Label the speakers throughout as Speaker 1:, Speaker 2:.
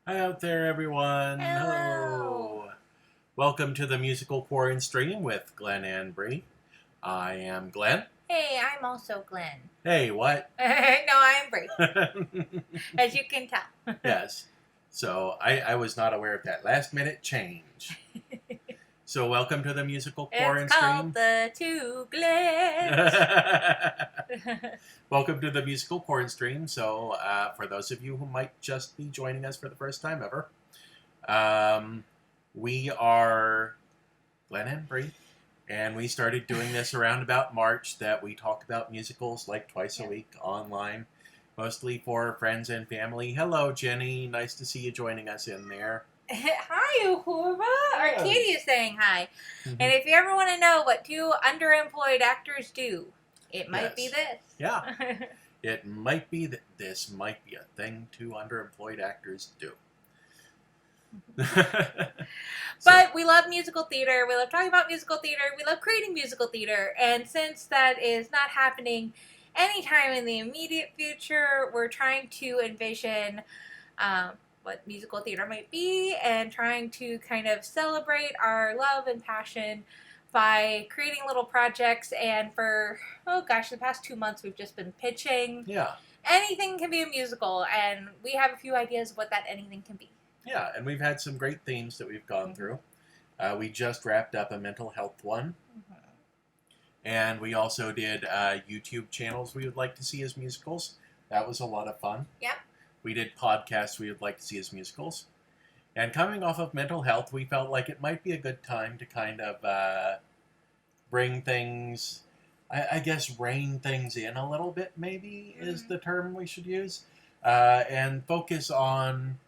Speaker 1: Hi out there, everyone.
Speaker 2: Hello.
Speaker 1: Welcome to the Musical QuaranStream with Glen and Bri. I am Glen.
Speaker 2: Hey, I'm also Glen.
Speaker 1: Hey, what?
Speaker 2: No, I'm Bri, as you can tell.
Speaker 1: Yes. So I was not aware of that last minute change. So welcome to the Musical
Speaker 2: It's called
Speaker 1: QuaranStream.
Speaker 2: the Two Glens.
Speaker 1: Welcome to the Musical QuaranStream. So for those of you who might just be joining us for the first time ever, we are Glen and Bri. And we started doing this around about March, that we talk about musicals like twice a week online, mostly for friends and family. Hello, Jenny. Nice to see you joining us in there.
Speaker 2: Hi, Uhura. Or
Speaker 1: Yes.
Speaker 2: Katie is saying hi.
Speaker 1: Mhm.
Speaker 2: And if you ever want to know what two underemployed actors do, it might be
Speaker 1: Yes.
Speaker 2: this.
Speaker 1: Yeah. It might be that this might be a thing two underemployed actors do.
Speaker 2: But we love musical theater. We love talking about musical theater. We love creating musical theater. And since that is not happening anytime in the immediate future, we're trying to envision what musical theater might be and trying to kind of celebrate our love and passion by creating little projects. And for, the past 2 months, we've just been pitching.
Speaker 1: Yeah.
Speaker 2: Anything can be a musical, and we have a few ideas of what that anything can be.
Speaker 1: Yeah, and we've had some great themes that we've gone through. We just wrapped up a mental health one. And we also did YouTube channels we would like to see as musicals. That was a lot of fun.
Speaker 2: Yep.
Speaker 1: We did podcasts we would like to see as musicals. And coming off of mental health, we felt like it might be a good time to kind of bring things, I guess rein things in a little bit, maybe, is the term we should use. And focus on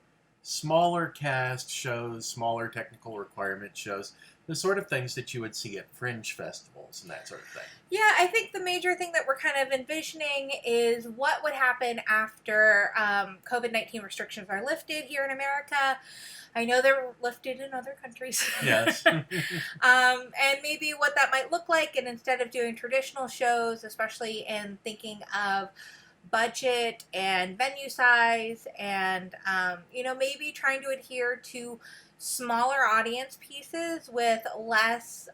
Speaker 1: smaller cast shows, smaller technical requirement shows, the sort of things that you would see at fringe festivals and that sort of thing.
Speaker 2: Yeah, I think the major thing that we're kind of envisioning is what would happen after COVID-19 restrictions are lifted here in America. I know they're lifted in other countries.
Speaker 1: Yes.
Speaker 2: And maybe what that might look like, and instead of doing traditional shows, especially in thinking of budget and venue size and maybe trying to adhere to smaller audience pieces with less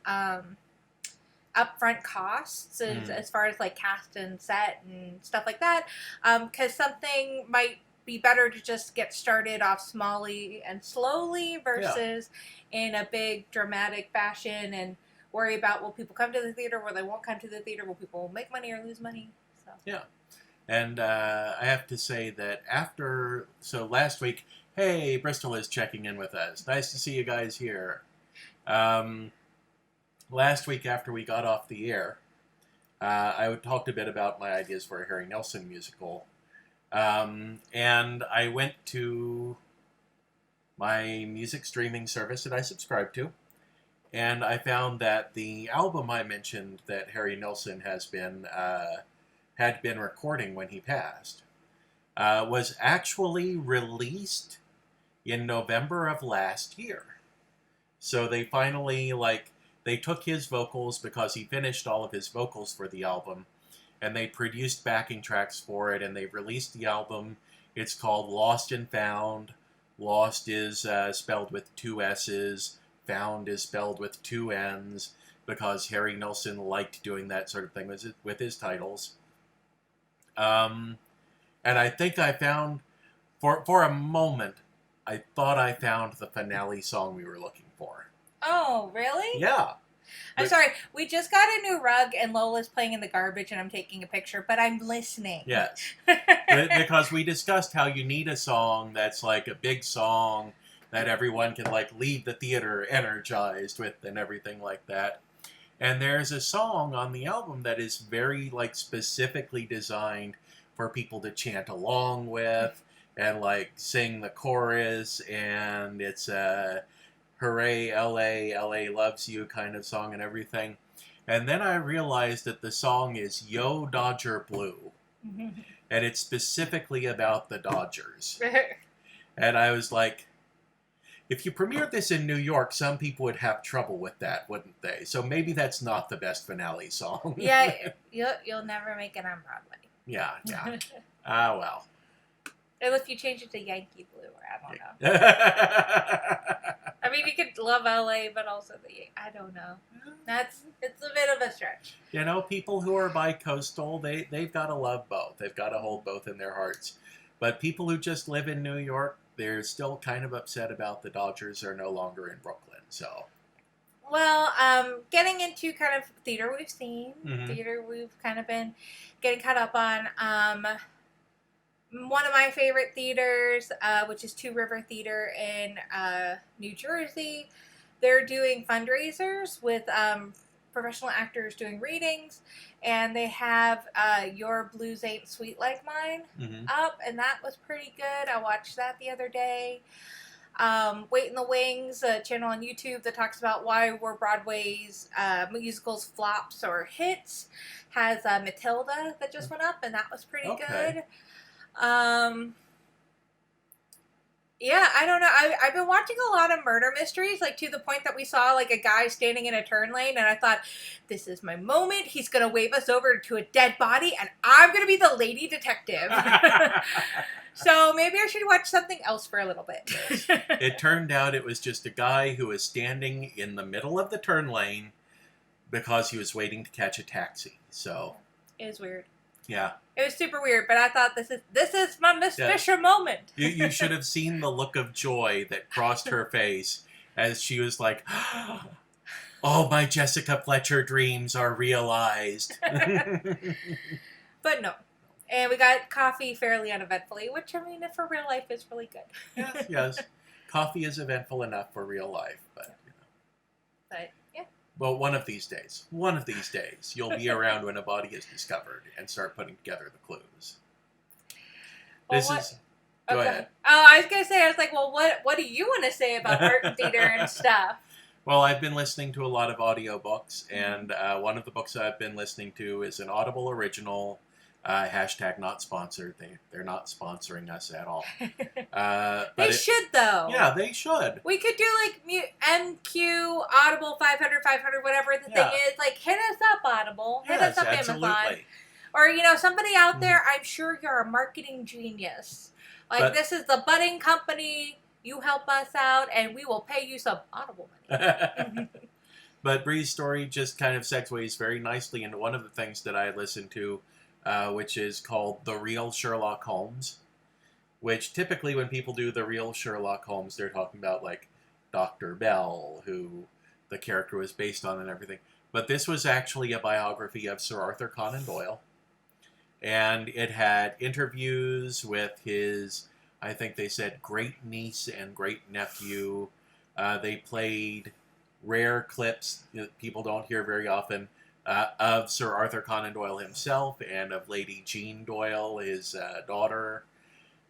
Speaker 2: upfront costs as far as like cast and set and stuff like that, because something might be better to just get started off smally and slowly versus in a big dramatic fashion and worry about, will people come to the theater, will they won't come to the theater, will people make money or lose money. So
Speaker 1: yeah. And I have to say that last week, hey, Bristol is checking in with us. Nice to see you guys here. Last week after we got off the air, I talked a bit about my ideas for a Harry Nilsson musical. And I went to my music streaming service that I subscribe to, and I found that the album I mentioned that Harry Nilsson had been recording when he passed was actually released in November of last year. So they finally, they took his vocals because he finished all of his vocals for the album, and they produced backing tracks for it, and they released the album. It's called Lost and Found. Lost is spelled with 2 S's. Found is spelled with 2 N's, because Harry Nilsson liked doing that sort of thing with his titles. And I think I found, for a moment, I thought I found the finale song we were looking for.
Speaker 2: Oh, really?
Speaker 1: Yeah.
Speaker 2: I'm sorry, we just got a new rug and Lola's playing in the garbage and I'm taking a picture, but I'm listening.
Speaker 1: Yes. Because we discussed how you need a song that's like a big song that everyone can leave the theater energized with and everything like that. And there's a song on the album that is very specifically designed for people to chant along with and sing the chorus, and it's a hooray LA loves you kind of song and everything. And then I realized that the song is Yo Dodger Blue. And it's specifically about the Dodgers. And I was like, if you premiered this in New York, some people would have trouble with that, wouldn't they? So maybe that's not the best finale song.
Speaker 2: Yeah, you'll never make it on Broadway.
Speaker 1: Yeah. Ah, well.
Speaker 2: Unless you change it to Yankee Blue, or I don't know. I mean, you could love LA, but also I don't know. It's a bit of a stretch.
Speaker 1: You know, people who are bi-coastal, they've got to love both. They've got to hold both in their hearts. But people who just live in New York, they're still kind of upset about the Dodgers are no longer in Brooklyn. So,
Speaker 2: well, getting into kind of theater we've seen,
Speaker 1: Mhm.
Speaker 2: theater we've kind of been getting caught up on. One of my favorite theaters, which is Two River Theater in New Jersey, they're doing fundraisers with professional actors doing readings, and they have Your Blues Ain't Sweet Like Mine
Speaker 1: Mhm.
Speaker 2: up, and that was pretty good. I watched that the other day. Wait in the Wings, a channel on YouTube that talks about why were Broadway's musicals flops or hits, has Matilda that just went up, and that was pretty good. Yeah, I don't know. I've been watching a lot of murder mysteries, like to the point that we saw like a guy standing in a turn lane, and I thought, this is my moment. He's gonna wave us over to a dead body, and I'm gonna be the lady detective. So maybe I should watch something else for a little bit.
Speaker 1: Yes. It turned out it was just a guy who was standing in the middle of the turn lane because he was waiting to catch a taxi. So
Speaker 2: It was weird.
Speaker 1: yeah.
Speaker 2: It was super weird, but I thought this is my Miss Fisher moment.
Speaker 1: You should have seen the look of joy that crossed her face as she was like, "Oh, my Jessica Fletcher dreams are realized."
Speaker 2: But no. And we got coffee fairly uneventfully, which, I mean, for real life is really good.
Speaker 1: Yes. Coffee is eventful enough for real life, but you know.
Speaker 2: But yeah.
Speaker 1: Well, one of these days, you'll be around when a body is discovered and start putting together the clues.
Speaker 2: Well,
Speaker 1: Go ahead.
Speaker 2: Oh, I was gonna say, I was like, well, what do you want to say about art and theater and stuff?
Speaker 1: Well, I've been listening to a lot of audiobooks, and one of the books I've been listening to is an Audible original. Hashtag not sponsored. They're not sponsoring us at all.
Speaker 2: They should, though.
Speaker 1: Yeah, they should.
Speaker 2: We could do like MQ, Audible, 500, whatever the thing is. Like, hit us up, Audible. Hit us up,
Speaker 1: absolutely.
Speaker 2: Amazon. Or, you know, somebody out there, I'm sure you're a marketing genius. Like, this is the budding company. You help us out, and we will pay you some Audible money.
Speaker 1: But Bri's story just kind of segues very nicely into one of the things that I listened to, which is called The Real Sherlock Holmes, which typically when people do The Real Sherlock Holmes, they're talking about, like, Dr. Bell, who the character was based on and everything. But this was actually a biography of Sir Arthur Conan Doyle. And it had interviews with his, I think they said, great niece and great nephew. They played rare clips that people don't hear very often of Sir Arthur Conan Doyle himself and of Lady Jean Doyle, his daughter.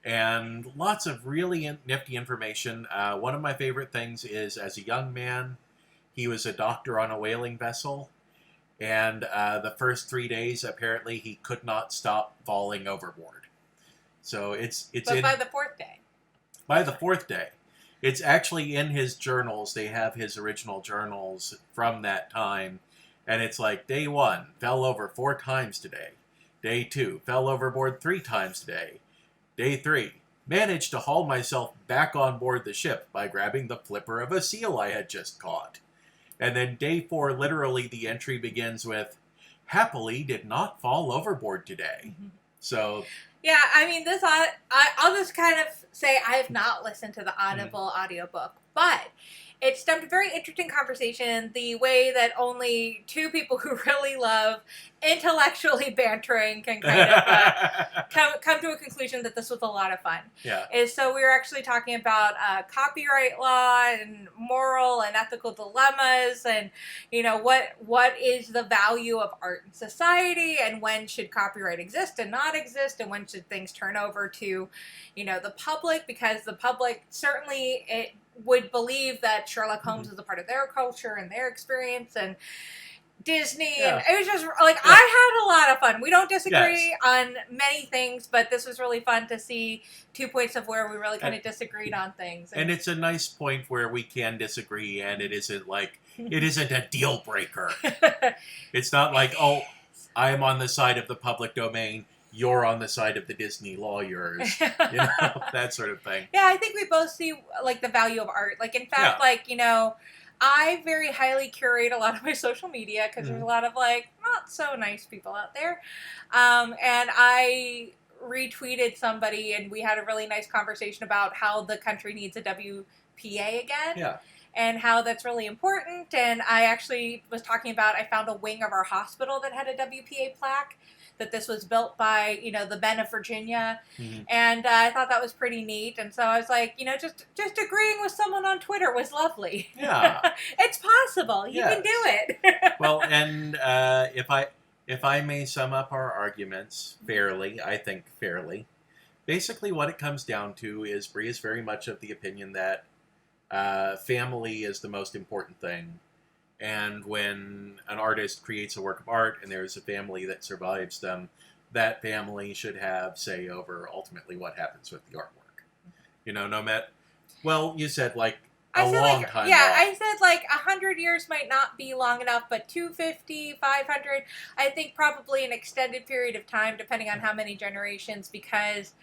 Speaker 1: And lots of really nifty information. One of my favorite things is, as a young man, he was a doctor on a whaling vessel. And the first 3 days, apparently, he could not stop falling overboard. So it's
Speaker 2: but by the fourth day.
Speaker 1: By the fourth day. It's actually in his journals. They have his original journals from that time. And it's like, day 1, fell over 4 times today. Day 2, fell overboard 3 times today. Day 3, managed to haul myself back on board the ship by grabbing the flipper of a seal I had just caught. And then day 4, literally the entry begins with, happily did not fall overboard today. So...
Speaker 2: yeah, I mean, I'll just kind of say I have not listened to the Audible audiobook, but it stemmed a very interesting conversation, the way that only 2 people who really love intellectually bantering can kind of come to a conclusion that this was a lot of fun.
Speaker 1: Yeah.
Speaker 2: So we were actually talking about copyright law and moral and ethical dilemmas, and, you know, what is the value of art in society, and when should copyright exist and not exist, and when should things turn over to, you know, the public, because the public certainly would believe that Sherlock Holmes is a part of their culture and their experience, and Disney, and it was just like, I had a lot of fun. We don't disagree on many things, but this was really fun to see 2 points of where we really kind of disagreed on things.
Speaker 1: And it's a nice point where we can disagree, and it isn't like, it isn't a deal breaker. It's not like, oh, I'm on the side of the public domain, you're on the side of the Disney lawyers, that sort of thing.
Speaker 2: Yeah, I think we both see like the value of art. Like in fact,
Speaker 1: Yeah.
Speaker 2: like I very highly curate a lot of my social media because there's a lot of like not so nice people out there, and I retweeted somebody and we had a really nice conversation about how the country needs a WPA again.
Speaker 1: Yeah.
Speaker 2: And how that's really important. And I actually was talking about, I found a wing of our hospital that had a WPA plaque, that this was built by, the men of Virginia.
Speaker 1: Mm-hmm.
Speaker 2: And I thought that was pretty neat. And so I was like, just agreeing with someone on Twitter was lovely.
Speaker 1: Yeah.
Speaker 2: It's possible. You can do it.
Speaker 1: Well, and if I may sum up our arguments fairly, I think fairly, basically what it comes down to is Bri is very much of the opinion that family is the most important thing. And when an artist creates a work of art and there's a family that survives them, that family should have say over ultimately what happens with the artwork. No matter, well, you said like a long time.
Speaker 2: Yeah, I said like 100 years might not be long enough, but 250, 500, I think probably an extended period of time, depending on how many generations, because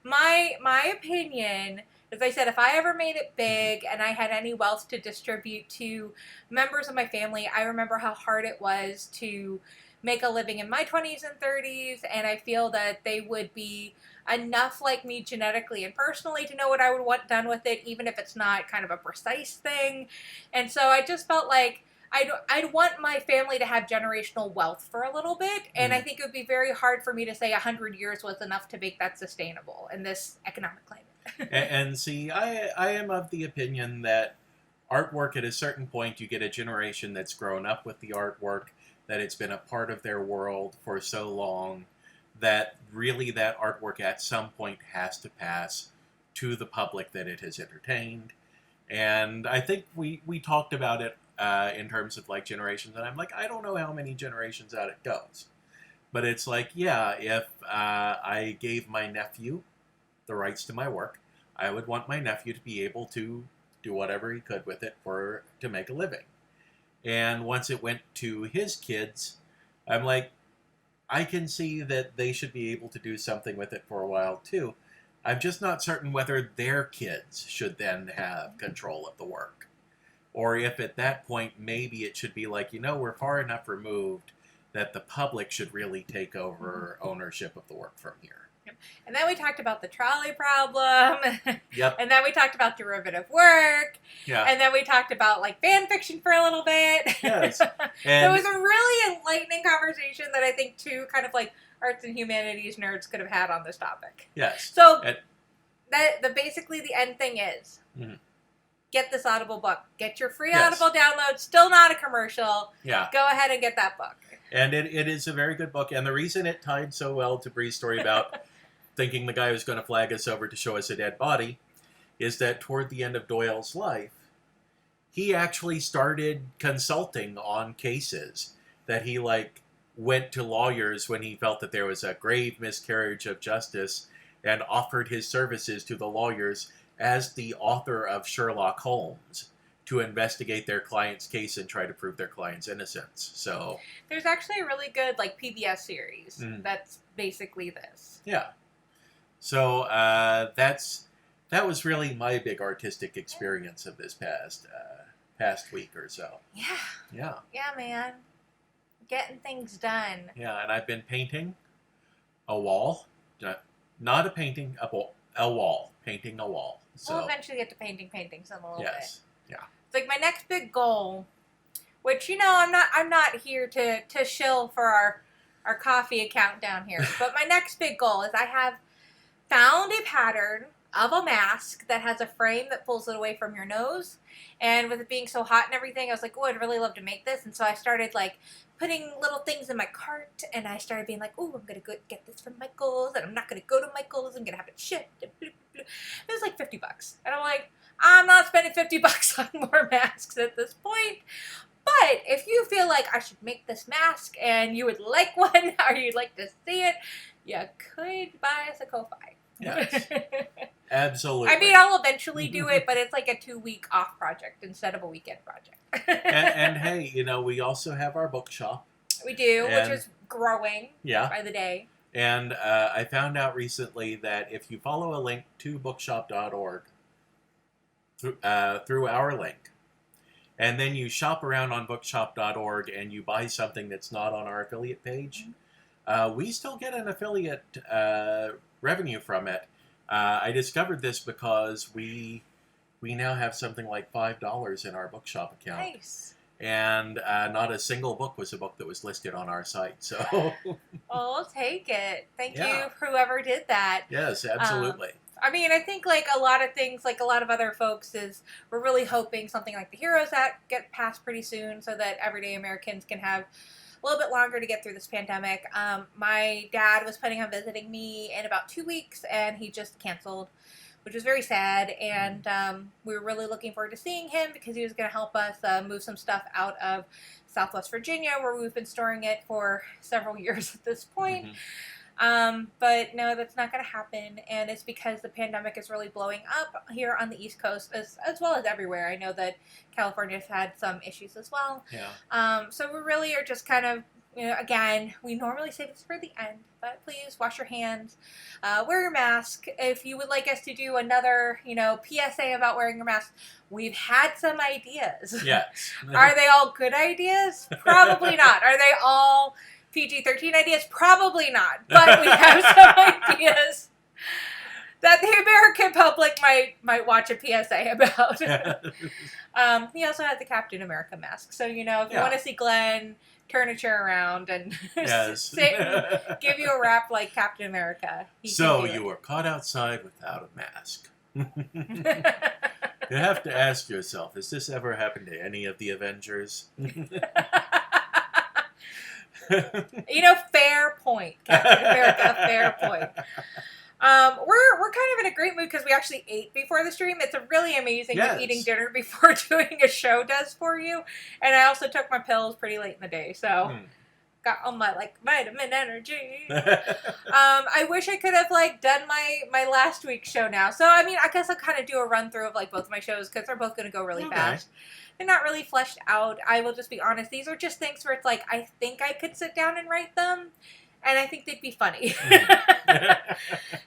Speaker 2: my opinion, as I said, if I ever made it big and I had any wealth to distribute to members of my family, I remember how hard it was to make a living in my 20s and 30s, and I feel that they would be enough like me genetically and personally to know what I would want done with it, even if it's not kind of a precise thing. And so I just felt like I'd want my family to have generational wealth for a little bit, and I think it would be very hard for me to say 100 years was enough to make that sustainable in this economic climate.
Speaker 1: And see, I am of the opinion that artwork at a certain point, you get a generation that's grown up with the artwork, that it's been a part of their world for so long, that really that artwork at some point has to pass to the public that it has entertained. And I think we talked about it in terms of like generations, and I'm like, I don't know how many generations out it goes. But it's like, yeah, if I gave my nephew the rights to my work, I would want my nephew to be able to do whatever he could with it to make a living. And once it went to his kids, I'm like, I can see that they should be able to do something with it for a while too. I'm just not certain whether their kids should then have control of the work. Or if at that point maybe it should be like, we're far enough removed that the public should really take over ownership of the work from here.
Speaker 2: And then we talked about the trolley problem.
Speaker 1: Yep.
Speaker 2: And then we talked about derivative work.
Speaker 1: Yeah.
Speaker 2: And then we talked about like fan fiction for a little bit.
Speaker 1: Yes.
Speaker 2: And so it was a really enlightening conversation that I think two kind of like arts and humanities nerds could have had on this topic.
Speaker 1: Yes.
Speaker 2: So basically the end thing is get this Audible book. Get your free Audible download. Still not a commercial.
Speaker 1: Yeah.
Speaker 2: Go ahead and get that book.
Speaker 1: And it is a very good book. And the reason it tied so well to Bri's story about thinking the guy was going to flag us over to show us a dead body is that toward the end of Doyle's life, he actually started consulting on cases that he went to lawyers when he felt that there was a grave miscarriage of justice and offered his services to the lawyers as the author of Sherlock Holmes to investigate their client's case and try to prove their client's innocence. So
Speaker 2: there's actually a really good PBS series that's basically this.
Speaker 1: Yeah. So that was really my big artistic experience of this past week or so.
Speaker 2: Yeah.
Speaker 1: Yeah.
Speaker 2: Yeah, man. Getting things done.
Speaker 1: Yeah, and I've been painting a wall. Not a painting, a wall. Painting a wall. So,
Speaker 2: we'll eventually get to paintings in a little bit.
Speaker 1: Yes. Yeah.
Speaker 2: It's like my next big goal, which I'm not here to shill for our coffee account down here. But my next big goal is I have found a pattern of a mask that has a frame that pulls it away from your nose. And with it being so hot and everything, I was like, oh, I'd really love to make this. And so I started putting little things in my cart, and I started being like, oh, I'm going to get this from Michael's, and I'm not going to go to Michael's, I'm going to have it shipped. And blah, blah, blah. It was like $50. And I'm like, I'm not spending $50 on more masks at this point. But if you feel like I should make this mask and you would like one or you'd like to see it, you could buy us a Ko-Fi.
Speaker 1: Yes. Absolutely.
Speaker 2: I mean, I'll eventually do it, but it's like a 2-week off project instead of a weekend project.
Speaker 1: and hey, we also have our bookshop.
Speaker 2: We do, which is growing by the day.
Speaker 1: And I found out recently that if you follow a link to bookshop.org through our link, and then you shop around on bookshop.org and you buy something that's not on our affiliate page, we still get an affiliate revenue from it. I discovered this because we now have something like $5 in our bookshop account.
Speaker 2: Nice.
Speaker 1: And not a single book was a book that was listed on our site. So,
Speaker 2: well, we'll take it. Thank
Speaker 1: Yeah.
Speaker 2: you, whoever did that.
Speaker 1: Yes, absolutely.
Speaker 2: I mean, I think like a lot of things, like a lot of other folks, is we're really hoping something like the Heroes Act get passed pretty soon, so that everyday Americans can have a little bit longer to get through this pandemic. My dad was planning on visiting me in about 2 weeks, and he just canceled, which was very sad. And we were really looking forward to seeing him because he was going to help us move some stuff out of Southwest Virginia, where we've been storing it for several years at this point. But no, that's not going to happen, and it's because the pandemic is really blowing up here on the East Coast as well as everywhere. I know that California's had some issues as well.
Speaker 1: Yeah.
Speaker 2: So we really are just kind of, again, we normally say this for the end, but please wash your hands, wear your mask. If you would like us to do another, PSA about wearing your mask, we've had some ideas.
Speaker 1: Yes.
Speaker 2: Are they all good ideas? Probably not. Are they all PG-13 ideas? Probably not. But we have some ideas that the American public might watch a PSA about. He also has the Captain America mask. So, if you want to see Glenn turn a chair around and sit and give you a rap like Captain America.
Speaker 1: So you were caught outside without a mask. You have to ask yourself, has this ever happened to any of the Avengers?
Speaker 2: Fair point, Captain America. Fair point. We're kind of in a great mood because we actually ate before the stream. It's really amazing what eating dinner before doing a show does for you. And I also took my pills pretty late in the day, so got all my vitamin energy. I wish I could have done my last week's show now. So I mean, I guess I'll kind of do a run through of both my shows because they're both going to go really fast. They're not really fleshed out. I will just be honest. These are just things where it's I think I could sit down and write them, and I think they'd be funny.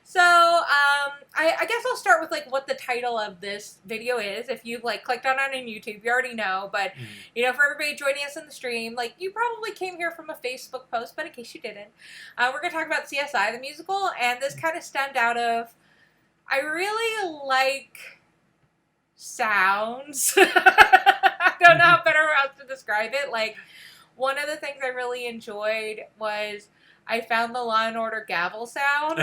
Speaker 2: So, I guess I'll start with what the title of this video is. If you've clicked on it on YouTube, you already know. But for everybody joining us in the stream, you probably came here from a Facebook post. But in case you didn't, we're gonna talk about CSI the musical, and this kind of stemmed out of I really like sounds. I don't know how better else to describe it. One of the things I really enjoyed was I found the Law and Order gavel sound,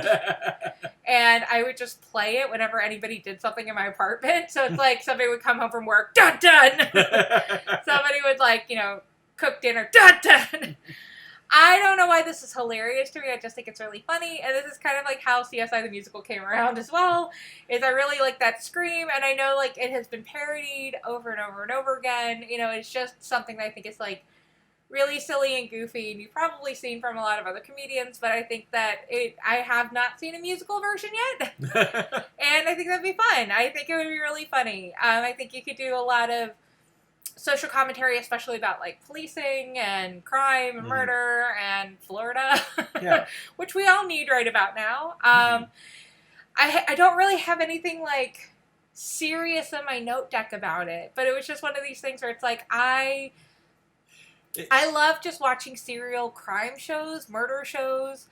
Speaker 2: and I would just play it whenever anybody did something in my apartment. So it's somebody would come home from work, dun dun. Somebody would cook dinner, dun dun. I don't know why this is hilarious to me. I just think it's really funny. And this is kind of how CSI the musical came around as well. Is I really like that scream. And I know it has been parodied over and over and over again. It's just something that I think is really silly and goofy. And you've probably seen from a lot of other comedians. But I think that I have not seen a musical version yet. And I think that'd be fun. I think it would be really funny. I think you could do a lot of social commentary, especially about policing and crime and murder and Florida, which we all need right about now. I don't really have anything serious in my note deck about it, but it was just one of these things where it's I love just watching serial crime shows, murder shows.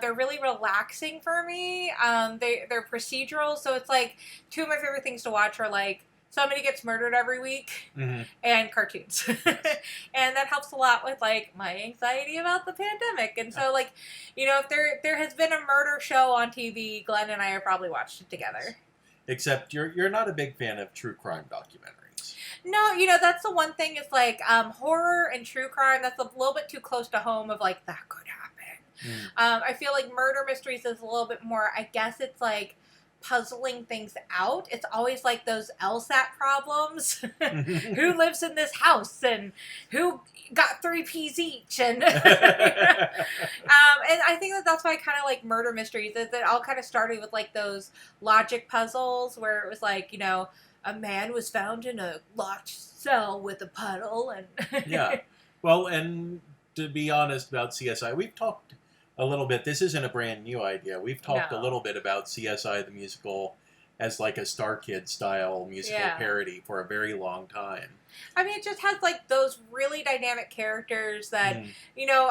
Speaker 2: They're really relaxing for me. They're procedural, so it's two of my favorite things to watch are somebody gets murdered every week, and cartoons. And that helps a lot with, my anxiety about the pandemic. And so, if there has been a murder show on TV, Glenn and I have probably watched it together.
Speaker 1: Except you're not a big fan of true crime documentaries.
Speaker 2: No, that's the one thing is, horror and true crime, that's a little bit too close to home of, that could happen. I feel like murder mysteries is a little bit more, I guess it's, puzzling things out. It's always those LSAT problems. Who lives in this house and who got 3 peas each, and and I think that's why I kind of like murder mysteries. Is it all kind of started with those logic puzzles where it was a man was found in a locked cell with a puddle, and
Speaker 1: Yeah. Well, and to be honest about CSI, we've talked a little bit. This isn't a brand new idea. We've talked a
Speaker 2: No.
Speaker 1: little bit about CSI the musical as like a Star Kid style musical
Speaker 2: Yeah.
Speaker 1: parody for a very long time.
Speaker 2: I mean, it just has like those really dynamic characters that
Speaker 1: Mm.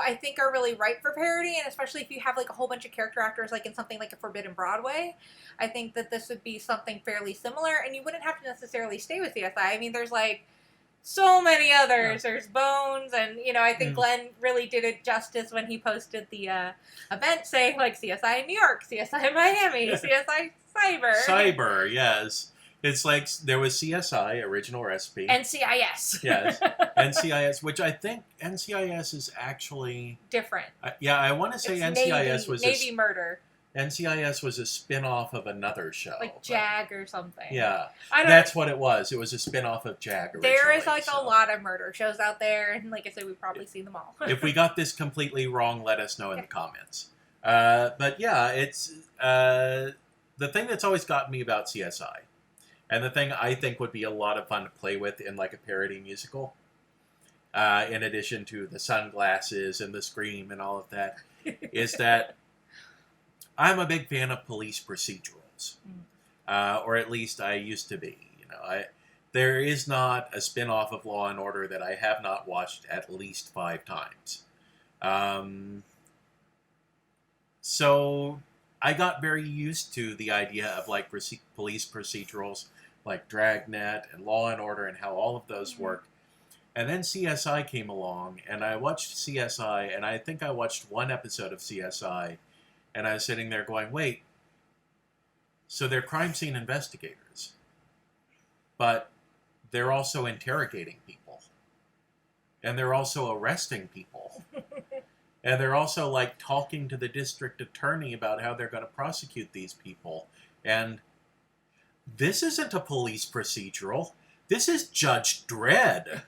Speaker 2: I think are really ripe for parody, and especially if you have like a whole bunch of character actors, like in something like a Forbidden Broadway, I think that this would be something fairly similar, and you wouldn't have to necessarily stay with CSI. I mean, there's like so many others. There's Bones, and I think Glenn really did it justice when he posted the event saying like CSI New York, CSI Miami, CSI Cyber.
Speaker 1: Cyber, yes. It's like there was CSI, Original Recipe.
Speaker 2: NCIS.
Speaker 1: Yes. NCIS, which I think NCIS is actually...
Speaker 2: different.
Speaker 1: Yeah, I want to say
Speaker 2: It's
Speaker 1: NCIS was
Speaker 2: Navy Murder.
Speaker 1: NCIS was a spin-off of another show.
Speaker 2: Like Jag or something.
Speaker 1: Yeah. That's what it was. It was a spin-off of Jag originally.
Speaker 2: There is like a lot of murder shows out there, and like I said, we've probably seen them all.
Speaker 1: If we got this completely wrong, let us know in the comments. But yeah, it's the thing that's always gotten me about CSI, and the thing I think would be a lot of fun to play with in like a parody musical, in addition to the sunglasses and the scream and all of that, is that I'm a big fan of police procedurals, or at least I used to be. There is not a spin-off of Law and Order that I have not watched at least 5 times. So I got very used to the idea of like police procedurals like Dragnet and Law and Order and how all of those work. And then CSI came along, and I watched CSI, and I think I watched one episode of CSI, and I was sitting there going, wait, so they're crime scene investigators, but they're also interrogating people, and they're also arresting people, and they're also like talking to the district attorney about how they're going to prosecute these people. And this isn't a police procedural. This is Judge Dredd.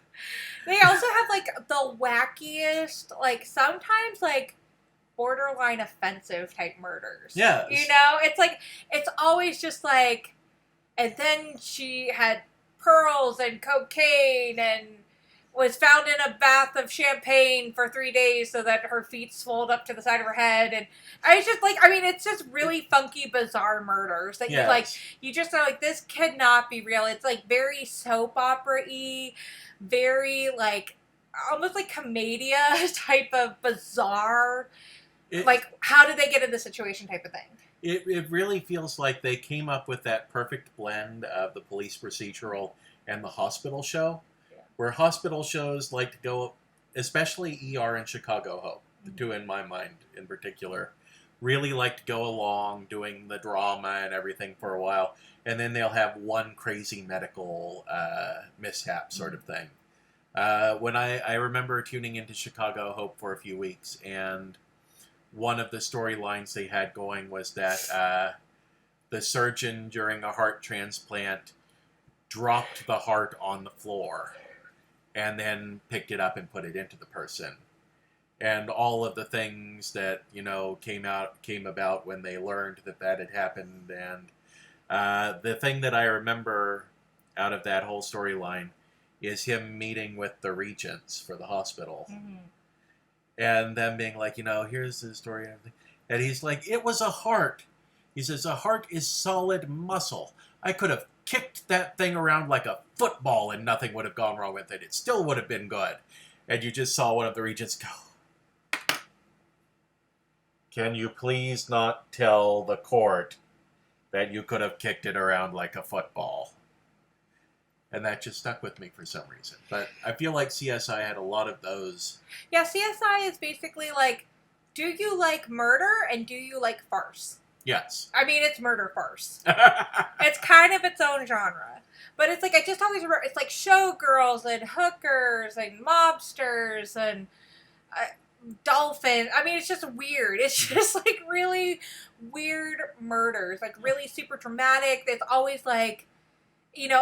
Speaker 2: They also have like the wackiest, like sometimes like borderline offensive type murders.
Speaker 1: Yes.
Speaker 2: It's like, it's always just like, and then she had pearls and cocaine and was found in a bath of champagne for 3 days so that her feet swelled up to the side of her head. And I was just like, I mean, it's just really funky, bizarre murders that you just are like, this cannot be real. It's like very soap opera-y, very like, almost like Commedia type of bizarre, like, how did they get in this situation type of thing.
Speaker 1: It really feels like they came up with that perfect blend of the police procedural and the hospital show, where hospital shows like to go, especially ER and Chicago Hope, the two in my mind in particular, really like to go along doing the drama and everything for a while, and then they'll have one crazy medical mishap sort of thing. When I remember tuning into Chicago Hope for a few weeks, and one of the storylines they had going was that the surgeon during a heart transplant dropped the heart on the floor and then picked it up and put it into the person. And all of the things that, came about when they learned that had happened. And the thing that I remember out of that whole storyline is him meeting with the regents for the hospital. Mm-hmm. And them being like, here's the story and everything. And he's like, it was a heart. He says, a heart is solid muscle. I could have kicked that thing around like a football and nothing would have gone wrong with it. It still would have been good. And you just saw one of the regents go, can you please not tell the court that you could have kicked it around like a football? And that just stuck with me for some reason. But I feel like CSI had a lot of those. Yeah,
Speaker 2: CSI is basically like, do you like murder and do you like farce?
Speaker 1: Yes.
Speaker 2: I mean, it's murder farce. It's kind of its own genre. But it's like, I just always remember, it's like showgirls and hookers and mobsters and dolphins. I mean, it's just weird. It's just like really weird murders. Like really super dramatic. There's always like,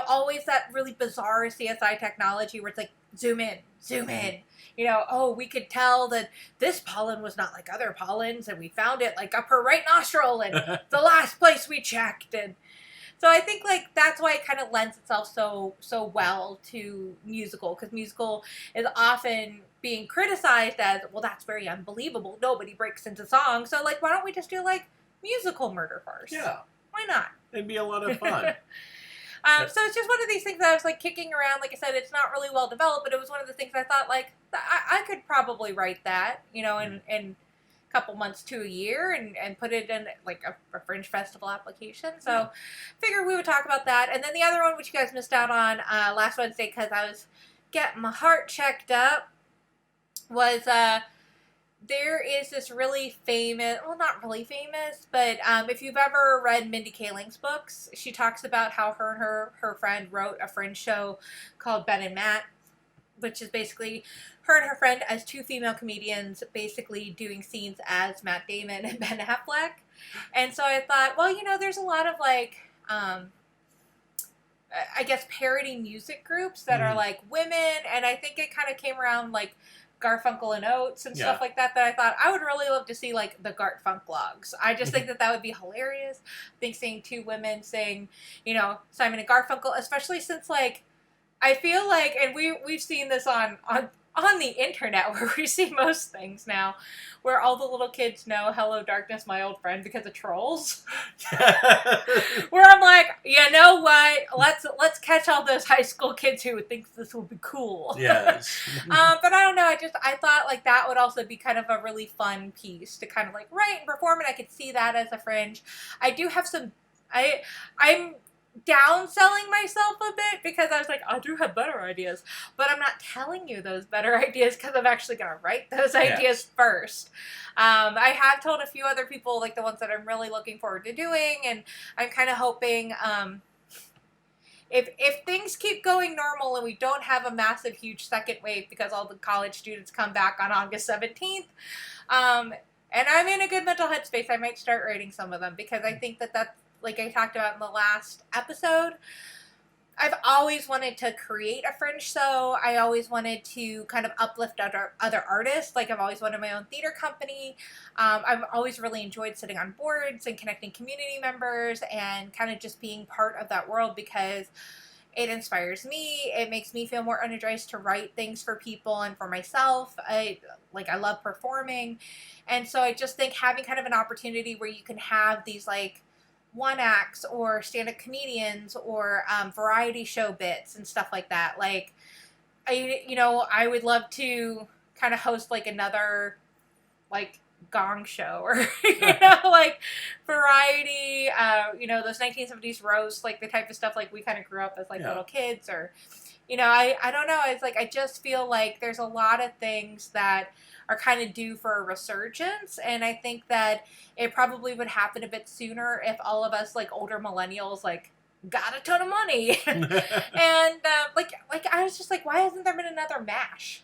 Speaker 2: always that really bizarre CSI technology where it's like, zoom in. We could tell that this pollen was not like other pollens, and we found it like up her right nostril and the last place we checked. And so I think like that's why it kind of lends itself so well to musical, because musical is often being criticized as, well, that's very unbelievable. Nobody breaks into song. So, like, why don't we just do, like, musical murder farce?
Speaker 1: Yeah.
Speaker 2: Why not?
Speaker 1: It'd be a lot of fun.
Speaker 2: So it's just one of these things that I was, like, kicking around. Like I said, it's not really well developed, but it was one of the things I thought, like, I could probably write that, you know, in a couple months to a year and put it in, like, a Fringe Festival application. So figured we would talk about that. And then the other one, which you guys missed out on last Wednesday because I was getting my heart checked up, was there is this really famous, well, not really famous, but if you've ever read Mindy Kaling's books, she talks about how her and her friend wrote a Fringe show called Ben and Matt, which is basically her and her friend as two female comedians basically doing scenes as Matt Damon and Ben Affleck. And so I thought, well, you know, there's a lot of, like, I guess parody music groups that are, like, women, and I think it kind of came around, like, Garfunkel and Oates and stuff like that I thought I would really love to see, like, the Gart Funk vlogs. I just think that would be hilarious. I think seeing two women sing, you know, Simon and Garfunkel, especially since, like, I feel like, and we've seen this on the internet where we see most things now, where all the little kids know "Hello Darkness, My Old Friend" because of trolls. Where I'm like, you know what? Let's catch all those high school kids who would think this will be cool.
Speaker 1: Yes.
Speaker 2: But I don't know. I thought, like, that would also be kind of a really fun piece to kind of, like, write and perform, and I could see that as a Fringe. I do have some. I'm downselling myself a bit because I was like, I do have better ideas, but I'm not telling you those better ideas because I'm actually going to write those ideas first. I have told a few other people, like the ones that I'm really looking forward to doing, and I'm kind of hoping if things keep going normal and we don't have a massive, huge second wave because all the college students come back on August 17th, and I'm in a good mental headspace, I might start writing some of them because I think that's, like I talked about in the last episode, I've always wanted to create a Fringe show. I always wanted to kind of uplift other artists. Like, I've always wanted my own theater company. I've always really enjoyed sitting on boards and connecting community members and kind of just being part of that world because it inspires me. It makes me feel more energized to write things for people and for myself. I love performing. And so I just think having kind of an opportunity where you can have these, like, one acts or stand-up comedians or variety show bits and stuff like that. Like, I would love to kind of host, like, another, like, Gong Show or, like, variety, those 1970s roast, like, the type of stuff, like, we kind of grew up as, like, little kids or, I don't know. It's like, I just feel like there's a lot of things that are kind of due for a resurgence, and I think that it probably would happen a bit sooner if all of us, like, older millennials, like, got a ton of money. And like I was just like, why hasn't there been another MASH?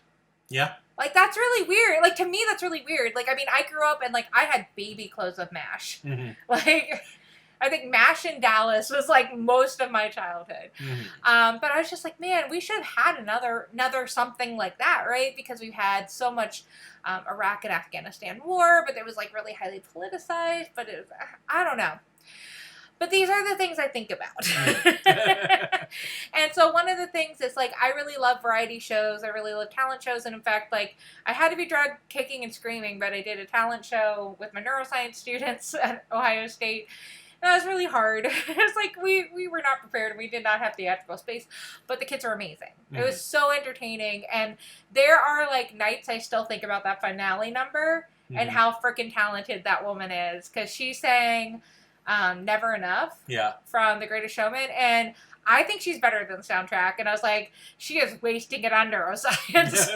Speaker 1: Yeah.
Speaker 2: Like, that's really weird. Like, to me, that's really weird. Like, I mean, I grew up and, like, I had baby clothes of MASH.
Speaker 1: Mm-hmm.
Speaker 2: Like, I think MASH in Dallas was, like, most of my childhood.
Speaker 1: Mm-hmm.
Speaker 2: But I was just like, man, we should have had another something like that, right? Because we've had so much Iraq and Afghanistan war, but it was, like, really highly politicized. But it was, I don't know. But these are the things I think about. And so one of the things is, like, I really love variety shows. I really love talent shows. And in fact, like, I had to be dragged kicking and screaming, but I did a talent show with my neuroscience students at Ohio State. And that was really hard. It was like we were not prepared. We did not have theatrical space, but the kids are amazing. Mm-hmm. It was so entertaining. And there are, like, nights I still think about that finale number and how freaking talented that woman is. Because she sang Never Enough from The Greatest Showman. And I think she's better than the soundtrack. And I was like, she is wasting it on neuroscience.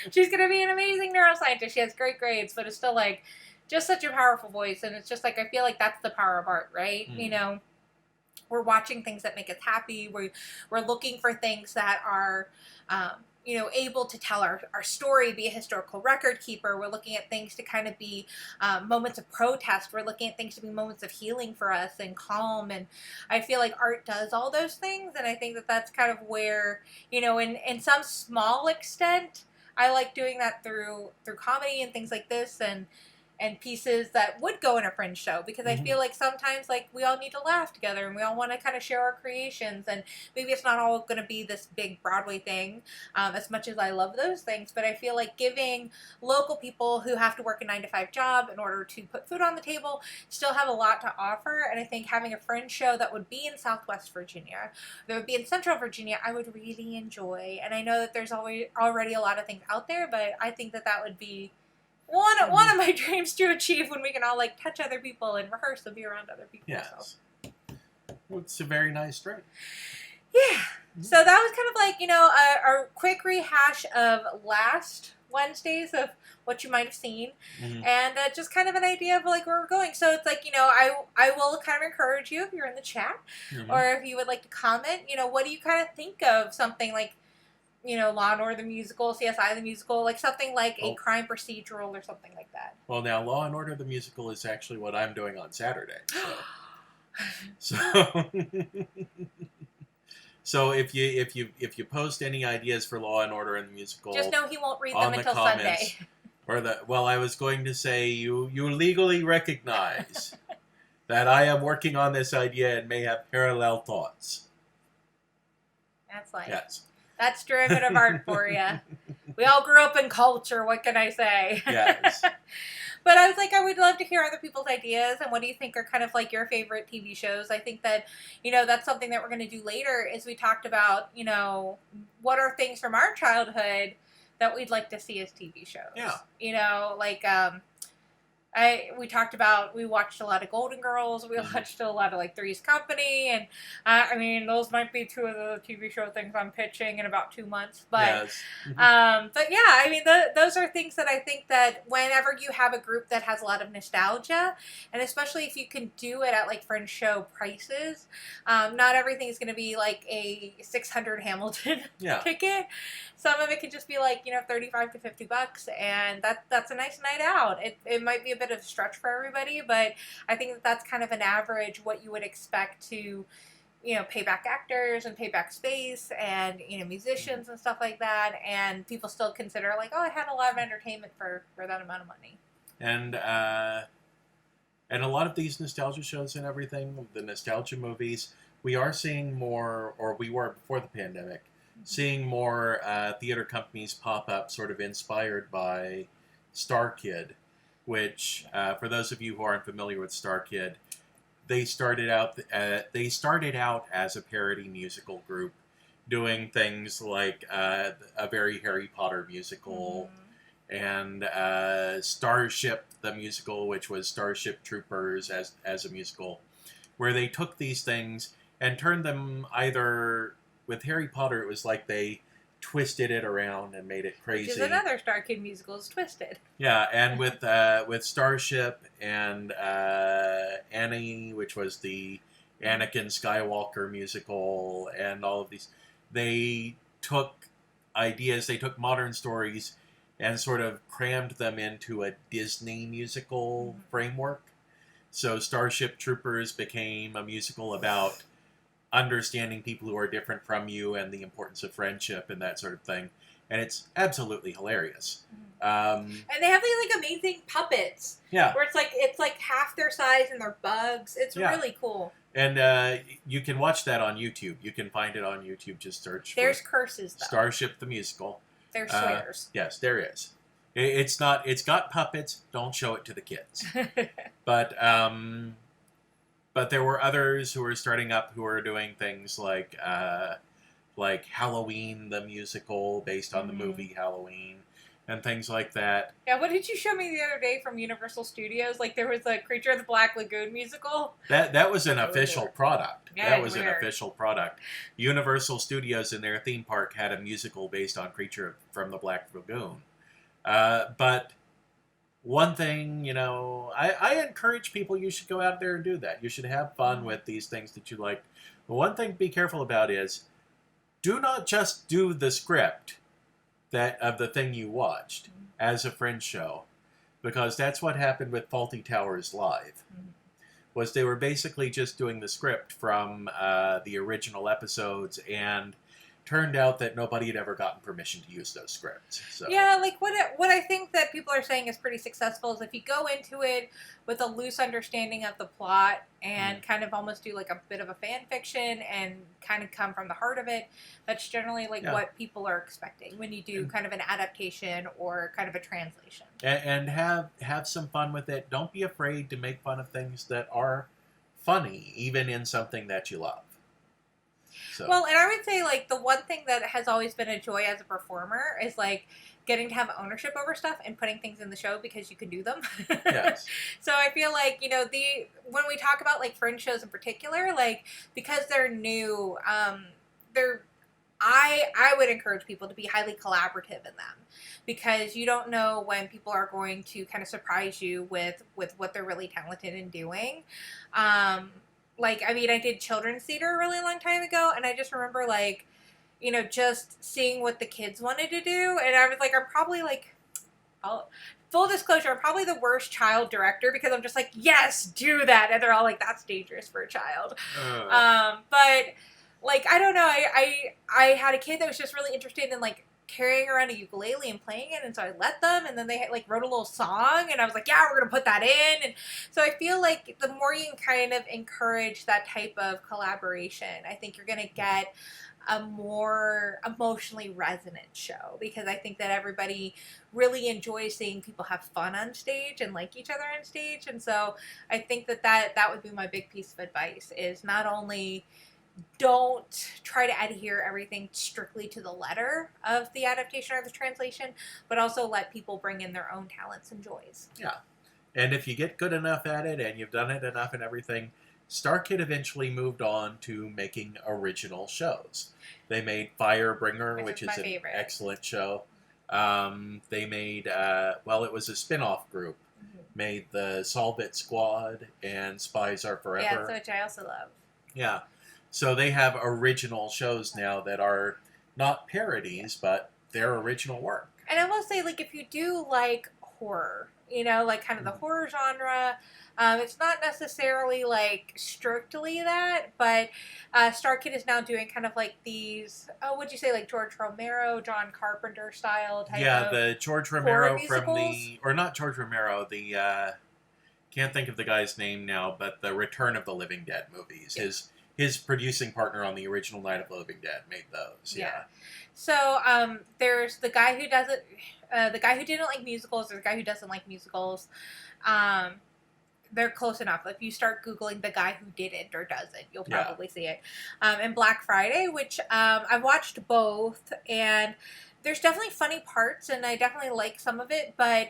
Speaker 2: She's going to be an amazing neuroscientist. She has great grades, but it's still, like, just such a powerful voice. And it's just, like, I feel like that's the power of art, right? Mm. We're watching things that make us happy. We're looking for things that are, able to tell our story, be a historical record keeper. We're looking at things to kind of be moments of protest. We're looking at things to be moments of healing for us and calm. And I feel like art does all those things. And I think that that's kind of where, in some small extent, I like doing that through comedy and things like this. And and pieces that would go in a fringe show, because I feel like sometimes like we all need to laugh together and we all want to kind of share our creations, and maybe it's not all going to be this big Broadway thing, as much as I love those things, but I feel like giving local people who have to work a 9-to-5 job in order to put food on the table still have a lot to offer. And I think having a fringe show that would be in Southwest Virginia, that would be in Central Virginia, I would really enjoy. And I know that there's already a lot of things out there, but I think that that would be one of my dreams to achieve, when we can all like touch other people and rehearse and be around other people.
Speaker 1: Yes. So. Well, it's a very nice dream.
Speaker 2: Yeah. So that was kind of like, a quick rehash of last Wednesdays of what you might have seen, and just kind of an idea of like where we're going. So it's like, I will kind of encourage you, if you're in the chat, or if you would like to comment, what do you kind of think of something like, Law and Order the Musical, CSI the Musical, like something like a crime procedural or something like that.
Speaker 1: Well, now Law and Order the Musical is actually what I'm doing on Saturday. So, so if you post any ideas for Law and Order and the Musical,
Speaker 2: just know he won't read them until Sunday.
Speaker 1: I was going to say you legally recognize that I am working on this idea and may have parallel thoughts.
Speaker 2: That's like
Speaker 1: yes.
Speaker 2: That's derivative art for you. We all grew up in culture. What can I say?
Speaker 1: Yes.
Speaker 2: But I was like, I would love to hear other people's ideas, and what do you think are kind of like your favorite TV shows? I think that, that's something that we're going to do later, is we talked about, what are things from our childhood that we'd like to see as TV shows.
Speaker 1: Yeah.
Speaker 2: Like, we watched a lot of Golden Girls. We watched a lot of like Three's Company, and those might be two of the TV show things I'm pitching in about 2 months. But,
Speaker 1: yes.
Speaker 2: but yeah, those are things that I think that whenever you have a group that has a lot of nostalgia, and especially if you can do it at like fringe show prices, not everything is going to be like a $600 Hamilton ticket. Some of it could just be like, $35 to $50, and that's a nice night out. It might be a bit of a stretch for everybody, but I think that's kind of an average what you would expect to, pay back actors and pay back space and, musicians and stuff like that, and people still consider like, oh, I had a lot of entertainment for that amount of money.
Speaker 1: And a lot of these nostalgia shows and everything, the nostalgia movies, we are seeing more, or we were before the pandemic, seeing more theater companies pop up sort of inspired by Star Kid, which, for those of you who aren't familiar with Star Kid, they started out as a parody musical group, doing things like a very Harry Potter musical, and Starship the Musical, which was Starship Troopers as a musical, where they took these things and turned them either... With Harry Potter, it was like they twisted it around and made it crazy.
Speaker 2: Which is another Star Kid musical, is Twisted.
Speaker 1: Yeah, and with Starship and Annie, which was the Anakin Skywalker musical, and all of these, they took ideas, they took modern stories and sort of crammed them into a Disney musical framework. So Starship Troopers became a musical about understanding people who are different from you and the importance of friendship and that sort of thing. And it's absolutely hilarious.
Speaker 2: And they have these like amazing puppets.
Speaker 1: Yeah.
Speaker 2: Where it's like half their size and they're bugs. It's really cool.
Speaker 1: And you can watch that on YouTube. You can find it on YouTube. Just search
Speaker 2: There's curses, though.
Speaker 1: Starship the Musical.
Speaker 2: There's swears.
Speaker 1: Yes, there is. It's got puppets. Don't show it to the kids. But there were others who were starting up who were doing things like Halloween the Musical, based on the movie Halloween, and things like that.
Speaker 2: Yeah, what did you show me the other day from Universal Studios? Like there was a Creature of the Black Lagoon musical.
Speaker 1: That was an official product.
Speaker 2: Yeah,
Speaker 1: that was an official product. Universal Studios in their theme park had a musical based on Creature from the Black Lagoon. But one thing, I encourage people, you should go out there and do that. You should have fun with these things that you like. But one thing to be careful about is, do not just do the script of the thing you watched as a fringe show, because that's what happened with Faulty Towers Live. Was they were basically just doing the script from the original episodes and turned out that nobody had ever gotten permission to use those scripts. So
Speaker 2: Yeah, like what I think that people are saying is pretty successful is if you go into it with a loose understanding of the plot and kind of almost do like a bit of a fan fiction and kind of come from the heart of it, that's generally like what people are expecting when you do kind of an adaptation or kind of a translation.
Speaker 1: And have some fun with it. Don't be afraid to make fun of things that are funny, even in something that you love. So.
Speaker 2: Well, and I would say, like, the one thing that has always been a joy as a performer is, like, getting to have ownership over stuff and putting things in the show because you can do them.
Speaker 1: Yes.
Speaker 2: So I feel like, you know, when we talk about, like, fringe shows in particular, like, because they're new, I would encourage people to be highly collaborative in them because you don't know when people are going to kind of surprise you with what they're really talented in doing. Like, I mean, I did children's theater a really long time ago, and I just remember, like, you know, just seeing what the kids wanted to do, and I was like, I'm probably, like, full disclosure, I'm probably the worst child director because I'm just like, yes, do that, and they're all like, that's dangerous for a child. But, like, I don't know, I had a kid that was just really interested in, like, carrying around a ukulele and playing it, and so I let them, and then they like wrote a little song, and I was like, yeah, we're gonna put that in. And so I feel like the more you kind of encourage that type of collaboration, I think you're gonna get a more emotionally resonant show, because I think that everybody really enjoys seeing people have fun on stage and like each other on stage. And so I think that would be my big piece of advice, is not only don't try to adhere everything strictly to the letter of the adaptation or the translation, but also let people bring in their own talents and joys.
Speaker 1: Yeah. And if you get good enough at it and you've done it enough and everything, StarKid eventually moved on to making original shows. They made Firebringer, which is an excellent show. They made, it was a spin-off group. Made the Solve It Squad and Spies Are Forever.
Speaker 2: Yeah, which I also love.
Speaker 1: Yeah. So they have original shows now that are not parodies, but they're original work.
Speaker 2: And I will say, like, if you do like horror, you know, like kind of the horror genre, it's not necessarily like strictly that, but StarKid is now doing kind of like these, would you say like George Romero, John Carpenter style type of
Speaker 1: the George Romero
Speaker 2: musicals?
Speaker 1: or not George Romero, can't think of the guy's name now, but the Return of the Living Dead movies. Yeah. His producing partner on the original Night of the Living Dead made those. Yeah.
Speaker 2: So there's the guy who does it, the guy who didn't like musicals, there's the guy who doesn't like musicals. They're close enough. If you start Googling the guy who didn't or doesn't, you'll probably see it. And Black Friday, which I've watched both, and there's definitely funny parts, and I definitely like some of it, but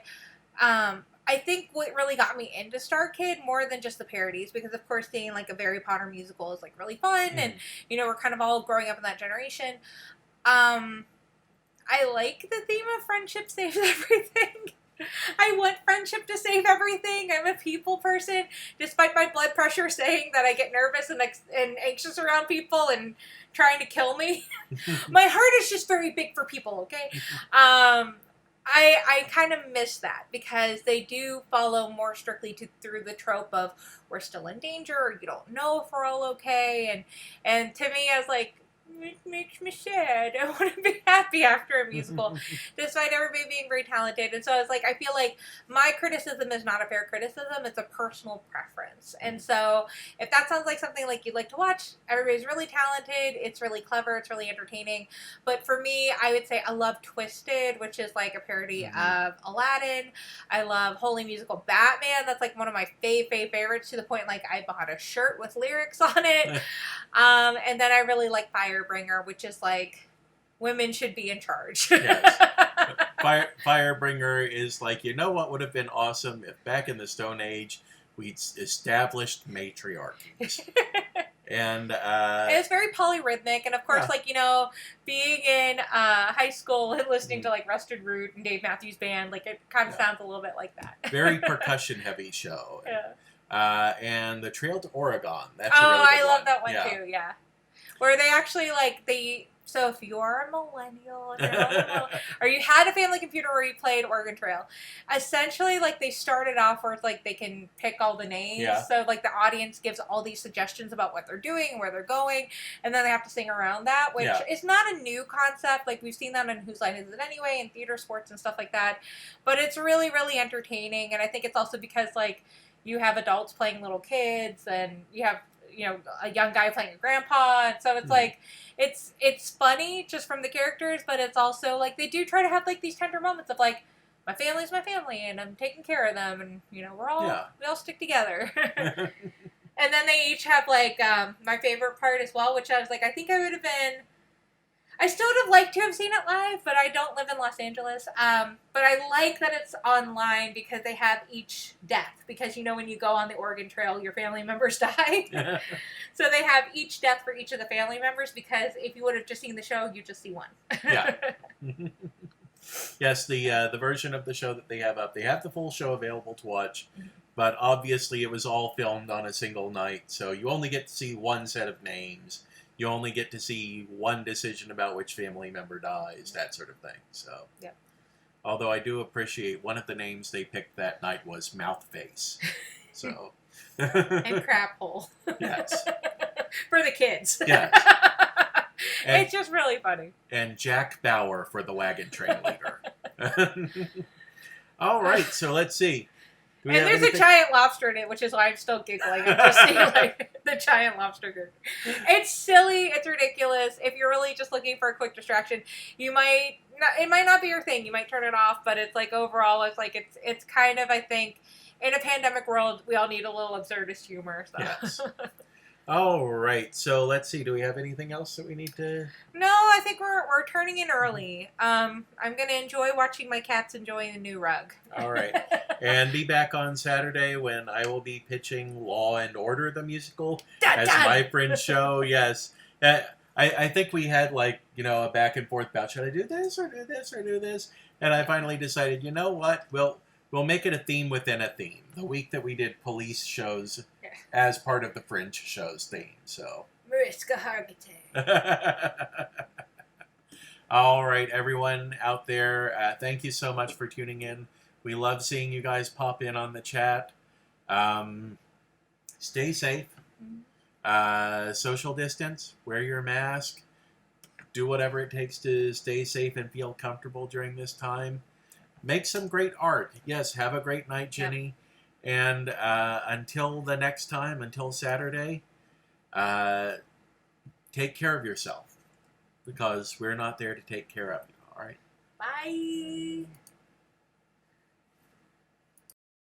Speaker 2: I think what really got me into StarKid more than just the parodies, because of course seeing like a Harry Potter musical is like really fun, and you know, we're kind of all growing up in that generation. I like the theme of friendship saves everything. I want friendship to save everything. I'm a people person, despite my blood pressure saying that I get nervous and anxious around people and trying to kill me. My heart is just very big for people, okay? I kind of miss that, because they do follow more strictly through the trope of we're still in danger, or you don't know if we're all okay, and to me, I was like, it makes me sad. I want to be happy after a musical, despite everybody being very talented. And so I was like, I feel like my criticism is not a fair criticism. It's a personal preference. And so if that sounds like something like you'd like to watch, everybody's really talented. It's really clever. It's really entertaining. But for me, I would say I love Twisted, which is like a parody of Aladdin. I love Holy Musical Batman. That's like one of my favorites, to the point like I bought a shirt with lyrics on it. And then I really like Firebringer, which is like women should be in charge.
Speaker 1: Yes. Firebringer is like, you know what would have been awesome if back in the Stone Age we'd established matriarchies. And
Speaker 2: it's very polyrhythmic, and of course, like, you know, being in high school and listening to like Rusted Root and Dave Matthews Band, like it kind of sounds a little bit like that.
Speaker 1: Very percussion heavy show.
Speaker 2: Yeah.
Speaker 1: And The Trail to Oregon. That's a really good
Speaker 2: I love that one too. Yeah, where they actually like So if you're a millennial, or you had a family computer where you played Oregon Trail, essentially, like, they started off where it's like they can pick all the names.
Speaker 1: Yeah.
Speaker 2: So, like, the audience gives all these suggestions about what they're doing, where they're going, and then they have to sing around that, which is not a new concept. Like, we've seen that in Whose Line Is It Anyway, and theater sports and stuff like that. But it's really, really entertaining, and I think it's also because, like, you have adults playing little kids, and you have, you know, a young guy playing a grandpa, and so it's like, it's funny just from the characters, but it's also like they do try to have like these tender moments of like, my family's my family, and I'm taking care of them, and you know, we all stick together. And then they each have like my favorite part as well, which I was like, I think I still would have liked to have seen it live, but I don't live in Los Angeles. But I like that it's online because they have each death. Because, you know, when you go on the Oregon Trail, your family members die. So they have each death for each of the family members, because if you would have just seen the show, you just see one.
Speaker 1: Yeah. Yes, the version of the show that they have up, they have the full show available to watch. But obviously it was all filmed on a single night, so you only get to see one set of names. You only get to see one decision about which family member dies, that sort of thing. So,
Speaker 2: yep.
Speaker 1: Although I do appreciate one of the names they picked that night was Mouthface. So.
Speaker 2: And Crap Hole.
Speaker 1: Yes.
Speaker 2: For the kids.
Speaker 1: Yes. And,
Speaker 2: it's just really funny.
Speaker 1: And Jack Bauer for the wagon train leader. All right, so let's see.
Speaker 2: And there's a giant lobster in it, which is why I'm still giggling. I'm just seeing like the giant lobster group. It's silly. It's ridiculous. If you're really just looking for a quick distraction, it might not be your thing. You might turn it off. But it's like overall, it's like it's kind of, I think, in a pandemic world, we all need a little absurdist humor. So.
Speaker 1: Yes. All right. So let's see. Do we have anything else that we need to?
Speaker 2: No, I think we're turning in early. I'm gonna enjoy watching my cats enjoying the new rug.
Speaker 1: All right. And be back on Saturday when I will be pitching Law and Order the Musical as my fringe show. Yes. I think we had like, you know, a back and forth about should I do this or do this or do this? And I finally decided, you know what? We'll make it a theme within a theme. The week that we did police shows as part of the fringe shows theme. So
Speaker 2: Mariska Hargitay.
Speaker 1: All right, everyone out there, thank you so much for tuning in. We love seeing you guys pop in on the chat. Stay safe. Social distance. Wear your mask. Do whatever it takes to stay safe and feel comfortable during this time. Make some great art. Yes, have a great night, Jenny. Yep. And until the next time, until Saturday, take care of yourself. Because we're not there to take care of you. All right?
Speaker 2: Bye.